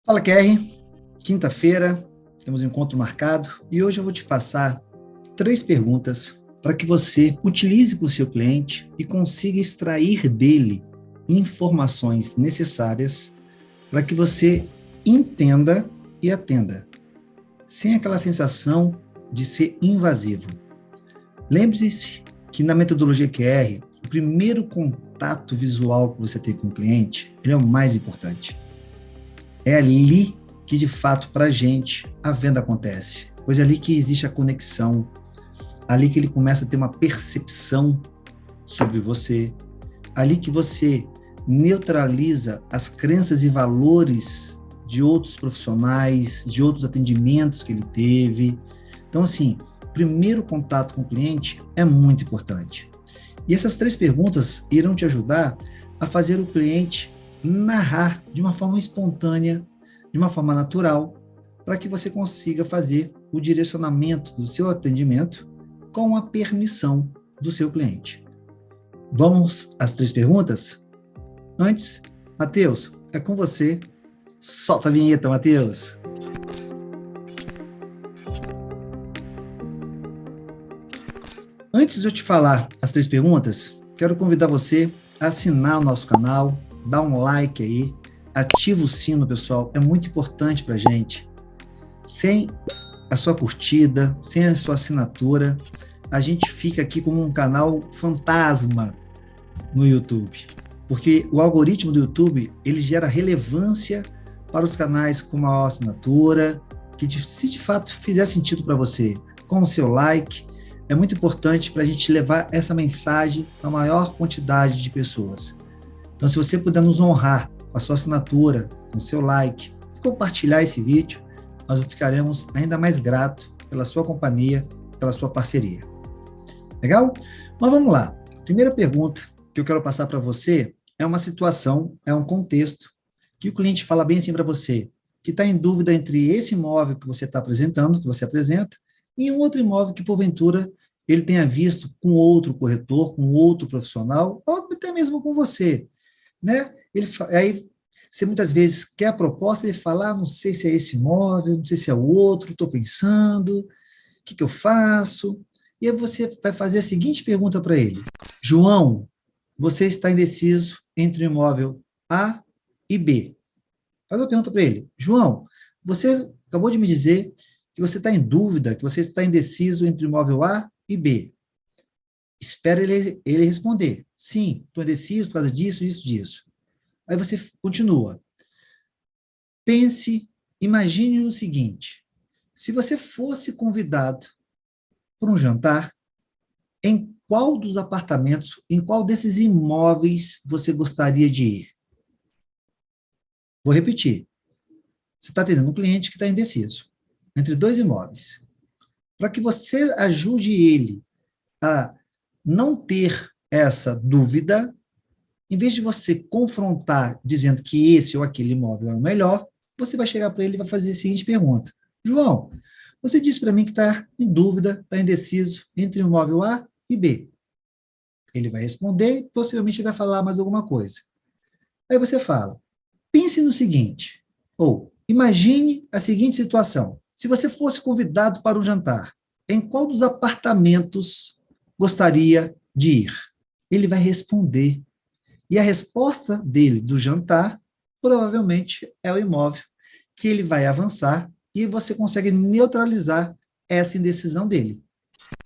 Fala, Kerry. Quinta-feira, temos um encontro marcado e hoje eu vou te passar 3 perguntas para que você utilize com o seu cliente e consiga extrair dele informações necessárias para que você entenda e atenda, sem aquela sensação de ser invasivo. Lembre-se que na metodologia QR, o primeiro contato visual que você tem com o cliente, ele é o mais importante. É ali que, de fato, para a gente, a venda acontece. Pois é ali que existe a conexão, ali que ele começa a ter uma percepção sobre você, ali que você neutraliza as crenças e valores de outros profissionais, de outros atendimentos que ele teve. Então, assim, o primeiro contato com o cliente é muito importante. E essas 3 perguntas irão te ajudar a fazer o cliente narrar de uma forma espontânea, de uma forma natural, para que você consiga fazer o direcionamento do seu atendimento com a permissão do seu cliente. Vamos às 3 perguntas? Antes, Matheus, é com você. Solta a vinheta, Matheus. Antes de eu te falar as 3 perguntas, quero convidar você a assinar o nosso canal, dá um like aí, ativa o sino, pessoal, é muito importante para a gente. Sem a sua curtida, sem a sua assinatura, a gente fica aqui como um canal fantasma no YouTube, porque o algoritmo do YouTube, ele gera relevância para os canais com maior assinatura, que se de fato fizer sentido para você, com o seu like, é muito importante para a gente levar essa mensagem a maior quantidade de pessoas. Então, se você puder nos honrar com a sua assinatura, com o seu like, e compartilhar esse vídeo, nós ficaremos ainda mais gratos pela sua companhia, pela sua parceria. Legal? Mas vamos lá. Primeira pergunta que eu quero passar para você é uma situação, é um contexto, que o cliente fala bem assim para você, que está em dúvida entre esse imóvel que você está apresentando, que você apresenta, e um outro imóvel que, porventura, ele tenha visto com outro corretor, com outro profissional, ou até mesmo com você. Né? Aí você muitas vezes quer a proposta e fala, não sei se é esse imóvel, não sei se é o outro, estou pensando, o que eu faço? E aí você vai fazer a seguinte pergunta para ele: João, você está indeciso entre o imóvel A e B. Faz a pergunta para ele: João, você acabou de me dizer que você está em dúvida, que você está indeciso entre o imóvel A e B. Espera ele responder. Sim, estou indeciso por causa disso, disso. Aí você continua. Pense, imagine o seguinte: se você fosse convidado para um jantar, em qual dos apartamentos, em qual desses imóveis você gostaria de ir? Vou repetir. Você está tendo um cliente que está indeciso entre 2 imóveis. Para que você ajude ele a não ter essa dúvida, em vez de você confrontar dizendo que esse ou aquele imóvel é o melhor, você vai chegar para ele e vai fazer a seguinte pergunta: João, você disse para mim que está em dúvida, está indeciso entre o imóvel A e B. Ele vai responder e possivelmente vai falar mais alguma coisa. Aí você fala: pense no seguinte, ou imagine a seguinte situação: se você fosse convidado para um jantar, em qual dos apartamentos gostaria de ir? Ele vai responder. E a resposta dele do jantar, provavelmente, é o imóvel, que ele vai avançar e você consegue neutralizar essa indecisão dele.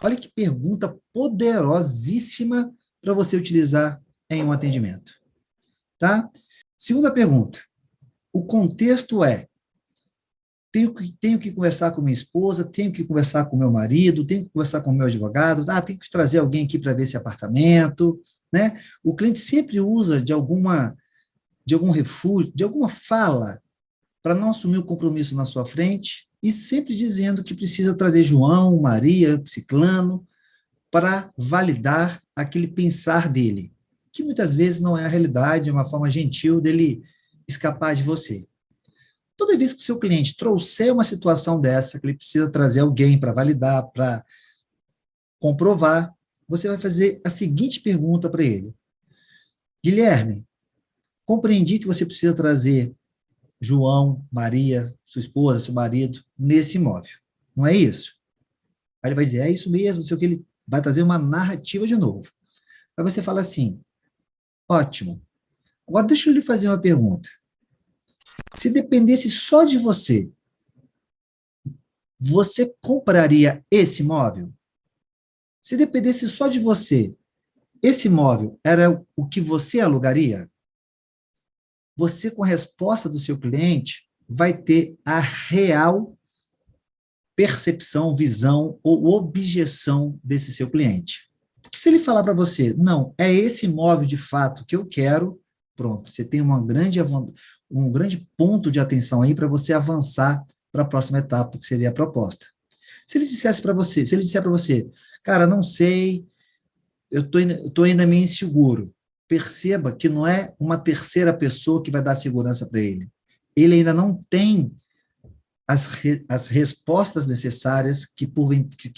Olha que pergunta poderosíssima para você utilizar em um atendimento. Tá? Segunda pergunta. O contexto é: tenho que conversar com minha esposa, tenho que conversar com meu marido, tenho que conversar com meu advogado, tenho que trazer alguém aqui para ver esse apartamento, né? O cliente sempre usa de algum refúgio, de alguma fala, para não assumir o compromisso na sua frente, e sempre dizendo que precisa trazer João, Maria, Ciclano, para validar aquele pensar dele, que muitas vezes não é a realidade, é uma forma gentil dele escapar de você. Toda vez que o seu cliente trouxer uma situação dessa, que ele precisa trazer alguém para validar, para comprovar, você vai fazer a seguinte pergunta para ele: Guilherme, compreendi que você precisa trazer João, Maria, sua esposa, seu marido, nesse imóvel. Não é isso? Aí ele vai dizer, é isso mesmo, não sei o que, ele vai trazer uma narrativa de novo. Aí você fala assim, ótimo, agora deixa eu lhe fazer uma pergunta. Se dependesse só de você, você compraria esse imóvel? Se dependesse só de você, esse imóvel era o que você alugaria? Você, com a resposta do seu cliente, vai ter a real percepção, visão ou objeção desse seu cliente. Porque se ele falar para você, não, é esse imóvel de fato que eu quero, pronto, você tem um grande ponto de atenção aí para você avançar para a próxima etapa, que seria a proposta. Se ele disser para você, cara, não sei, eu tô ainda meio inseguro, perceba que não é uma terceira pessoa que vai dar segurança para ele. Ele ainda não tem as respostas necessárias que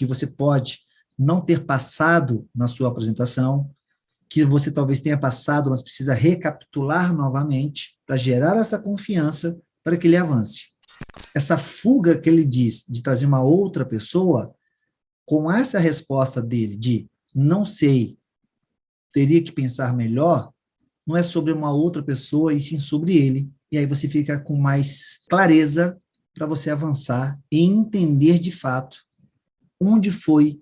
você pode não ter passado na sua apresentação, que você talvez tenha passado, mas precisa recapitular novamente para gerar essa confiança para que ele avance. Essa fuga que ele diz de trazer uma outra pessoa, com essa resposta dele de não sei, teria que pensar melhor, não é sobre uma outra pessoa, e sim sobre ele. E aí você fica com mais clareza para você avançar e entender de fato onde foi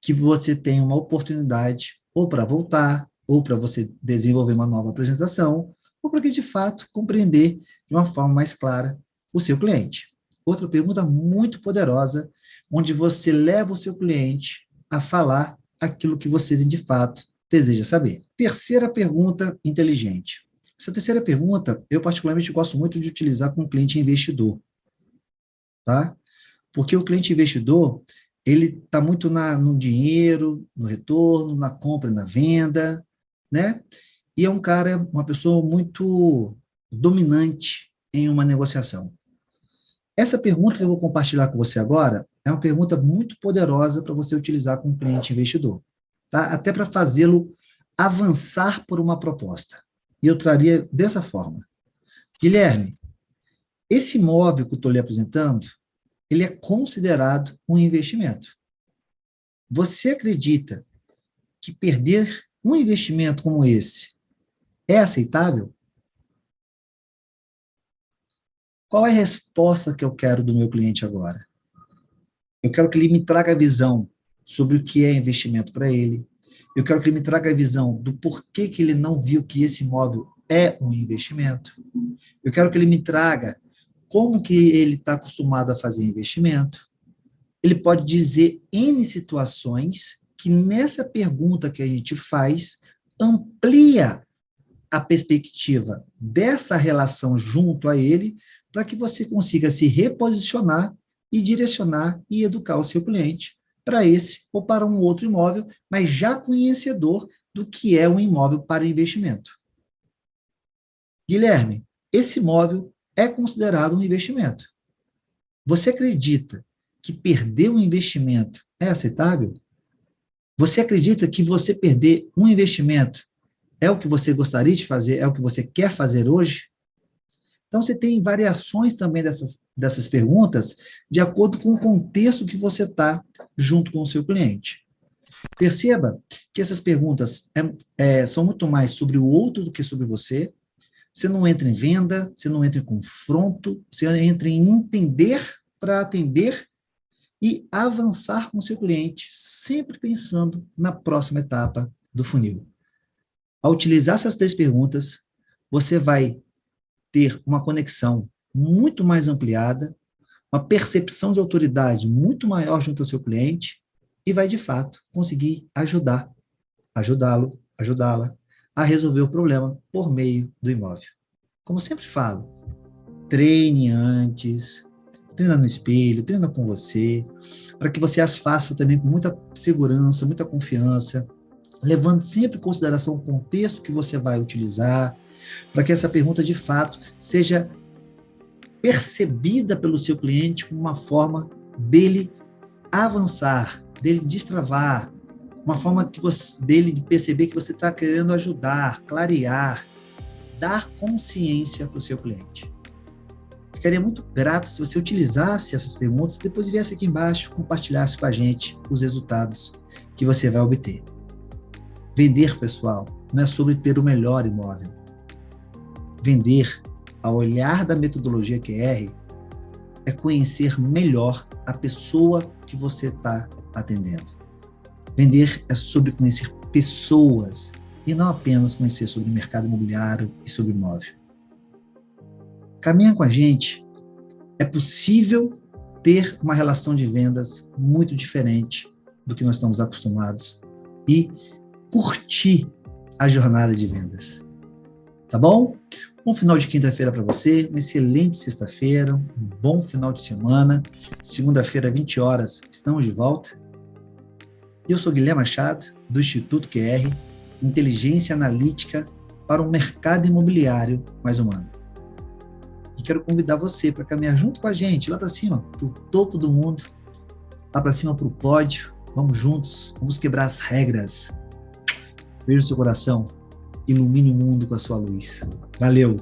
que você tem uma oportunidade ou para voltar, ou para você desenvolver uma nova apresentação, ou para que de fato compreender de uma forma mais clara o seu cliente. Outra pergunta muito poderosa, onde você leva o seu cliente a falar aquilo que você de fato deseja saber. Terceira pergunta inteligente. Essa terceira pergunta, eu particularmente gosto muito de utilizar com o cliente investidor, tá? Porque o cliente investidor, ele está muito no dinheiro, no retorno, na compra e na venda, né? E é uma pessoa muito dominante em uma negociação. Essa pergunta que eu vou compartilhar com você agora é uma pergunta muito poderosa para você utilizar com o cliente investidor, tá? Até para fazê-lo avançar por uma proposta. E eu traria dessa forma. Guilherme, esse imóvel que eu estou lhe apresentando, ele é considerado um investimento. Você acredita que perder um investimento como esse é aceitável? Qual é a resposta que eu quero do meu cliente agora? Eu quero que ele me traga a visão sobre o que é investimento para ele. Eu quero que ele me traga a visão do porquê que ele não viu que esse imóvel é um investimento. Eu quero que ele me traga como que ele está acostumado a fazer investimento. Ele pode dizer N situações que nessa pergunta que a gente faz amplia a perspectiva dessa relação junto a ele para que você consiga se reposicionar e direcionar e educar o seu cliente para esse ou para um outro imóvel, mas já conhecedor do que é um imóvel para investimento. Guilherme, esse imóvel é considerado um investimento. Você acredita que perder um investimento é aceitável? Você acredita que você perder um investimento é o que você gostaria de fazer, é o que você quer fazer hoje? Então, você tem variações também dessas perguntas de acordo com o contexto que você está junto com o seu cliente. Perceba que essas perguntas são muito mais sobre o outro do que sobre você. Você não entra em venda, você não entra em confronto, você entra em entender para atender e avançar com o seu cliente, sempre pensando na próxima etapa do funil. Ao utilizar essas 3 perguntas, você vai ter uma conexão muito mais ampliada, uma percepção de autoridade muito maior junto ao seu cliente e vai, de fato, conseguir ajudá-lo, ajudá-la a resolver o problema por meio do imóvel. Como sempre falo, treine antes, treina no espelho, treina com você, para que você as faça também com muita segurança, muita confiança, levando sempre em consideração o contexto que você vai utilizar, para que essa pergunta, de fato, seja percebida pelo seu cliente como uma forma dele avançar, dele destravar, uma forma dele de perceber que você está querendo ajudar, clarear, dar consciência para o seu cliente. Ficaria muito grato se você utilizasse essas perguntas e depois viesse aqui embaixo, compartilhasse com a gente os resultados que você vai obter. Vender, pessoal, não é sobre ter o melhor imóvel. Vender, ao olhar da metodologia QR, é conhecer melhor a pessoa que você está atendendo. Vender é sobre conhecer pessoas e não apenas conhecer sobre o mercado imobiliário e sobre imóvel. Caminha com a gente. É possível ter uma relação de vendas muito diferente do que nós estamos acostumados e curtir a jornada de vendas. Tá bom? Bom final de quinta-feira para você, uma excelente sexta-feira, um bom final de semana. Segunda-feira, 20 horas, estamos de volta. Eu sou Guilherme Machado, do Instituto QR, Inteligência Analítica para um mercado imobiliário mais humano. E quero convidar você para caminhar junto com a gente, lá para cima, para o topo do mundo, lá para cima, para o pódio. Vamos juntos, vamos quebrar as regras. Beijo no seu coração, ilumine o mundo com a sua luz. Valeu!